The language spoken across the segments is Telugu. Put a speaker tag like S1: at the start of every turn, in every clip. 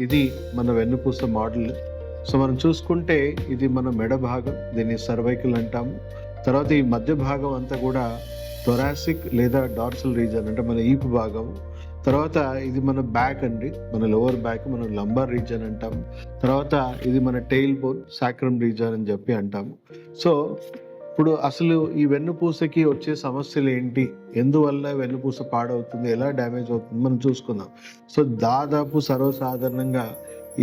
S1: ఇది మన వెన్నుపూస మోడల్. సో మనం చూసుకుంటే ఇది మన మెడ భాగం, దీన్ని సర్వైకల్ అంటాము. తర్వాత ఈ మధ్య భాగం అంతా కూడా థొరాసిక్ లేదా డార్సల్ రీజన్ అంటే మన ఈపు భాగం. తర్వాత ఇది మన బ్యాక్ అండి, మన లోవర్ బ్యాక్, మనం లంబార్ రీజన్ అంటాము. తర్వాత ఇది మన టెయిల్ బోన్, సాక్రమ్ రీజన్ అని చెప్పి అంటాము. సో ఇప్పుడు అసలు ఈ వెన్నుపూసకి వచ్చే సమస్యలు ఏంటి, ఎందువల్ల వెన్నుపూస పాడవుతుంది, ఎలా డ్యామేజ్ అవుతుంది మనం చూసుకుందాం. సో దాదాపు సర్వసాధారణంగా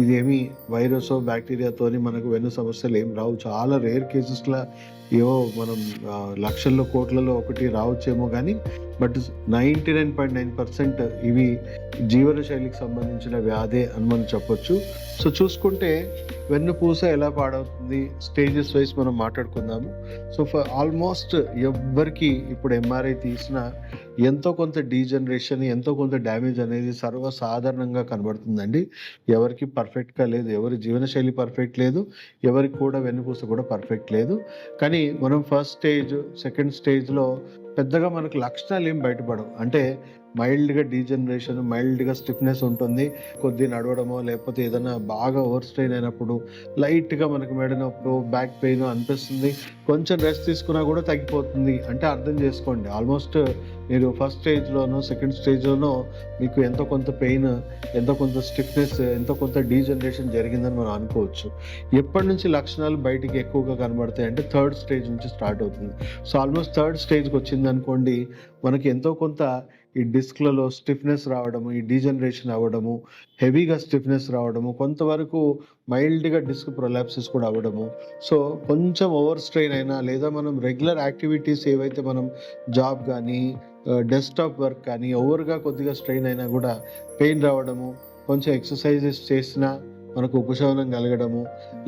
S1: ఇదేమి వైరస్ బ్యాక్టీరియాతోని మనకు వెన్ను సమస్యలు ఏం రావు. చాలా రేర్ కేసెస్లో ఏవో మనం లక్షల్లో కోట్లలో ఒకటి రావచ్చేమో కానీ, బట్ 99.9% ఇవి జీవనశైలికి సంబంధించిన వ్యాధే అని మనం చెప్పొచ్చు. సో చూసుకుంటే వెన్నుపూస ఎలా పాడవుతుంది స్టేజెస్ వైజ్ మనం మాట్లాడుకుందాము. సో ఫర్ ఆల్మోస్ట్ ఎవ్వరికి ఇప్పుడు ఎంఆర్ఐ తీసినా ఎంతో కొంత డీజనరేషన్, ఎంతో కొంత డ్యామేజ్ అనేది సర్వసాధారణంగా కనబడుతుందండి. ఎవరికి పర్ఫెక్ట్గా లేదు, ఎవరి జీవనశైలి పర్ఫెక్ట్ లేదు, ఎవరికి కూడా వెన్నుపూస కూడా పర్ఫెక్ట్ లేదు. కానీ మనం ఫస్ట్ స్టేజ్, సెకండ్ స్టేజ్లో పెద్దగా మనకు లక్షణాలు ఏం బయటపడవు. అంటే మైల్డ్గా డీజనరేషన్, మైల్డ్గా స్టిఫ్నెస్ ఉంటుంది. కొద్ది నడవడమో లేకపోతే ఏదైనా బాగా ఓవర్ స్ట్రెయిన్ అయినప్పుడు లైట్గా మనకు మెడ నొప్పి, బ్యాక్ పెయిన్ అనిపిస్తుంది. కొంచెం రెస్ట్ తీసుకున్నా కూడా తగ్గిపోతుంది. అంటే అర్థం చేసుకోండి, ఆల్మోస్ట్ మీరు ఫస్ట్ స్టేజ్లోనో సెకండ్ స్టేజ్లోనో మీకు ఎంతో కొంత పెయిన్, ఎంతో కొంత స్టిఫ్నెస్, ఎంతో కొంత డీజనరేషన్ జరిగిందని మనం అనుకోవచ్చు. ఎప్పటి నుంచి లక్షణాలు బయటికి ఎక్కువగా కనబడతాయి అంటే థర్డ్ స్టేజ్ నుంచి స్టార్ట్ అవుతుంది. సో ఆల్మోస్ట్ థర్డ్ స్టేజ్కి వచ్చింది అనుకోండి, మనకి ఎంతో కొంత ఈ డిస్క్లలో స్టిఫ్నెస్ రావడము, ఈ డీజనరేషన్ అవ్వడము, హెవీగా స్టిఫ్నెస్ రావడము, కొంతవరకు మైల్డ్గా డిస్క్ ప్రొలాప్సిస్ కూడా అవ్వడము. సో కొంచెం ఓవర్ స్ట్రెయిన్ అయినా లేదా మనం రెగ్యులర్ యాక్టివిటీస్ ఏవైతే మనం జాబ్ కానీ డెస్క్టాప్ వర్క్ కానీ ఓవర్గా కొద్దిగా స్ట్రెయిన్ అయినా కూడా పెయిన్ రావడము, కొంచెం ఎక్సర్సైజెస్ చేసినా మనకు ఉపశమనం కలగడము,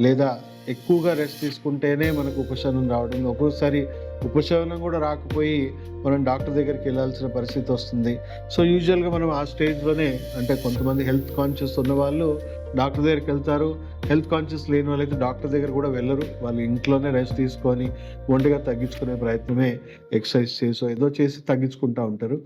S1: లేదా ఎక్కువగా రెస్ట్ తీసుకుంటేనే మనకు ఉపశమనం రావడం, ఒక్కోసారి ఉపశమనం కూడా రాకపోయి మనం డాక్టర్ దగ్గరికి వెళ్ళాల్సిన పరిస్థితి వస్తుంది. సో యూజువల్గా మనం ఆ స్టేజ్లోనే, అంటే కొంతమంది హెల్త్ కాన్షియస్ ఉన్న వాళ్ళు డాక్టర్ దగ్గరికి వెళ్తారు, హెల్త్ కాన్షియస్ లేని వాళ్ళైతే డాక్టర్ దగ్గర కూడా వెళ్ళరు. వాళ్ళు ఇంట్లోనే రెస్ట్ తీసుకొని ఒంటిగా తగ్గించుకునే ప్రయత్నమే ఎక్సర్సైజ్ చేసో ఏదో చేసి తగ్గించుకుంటూ ఉంటారు.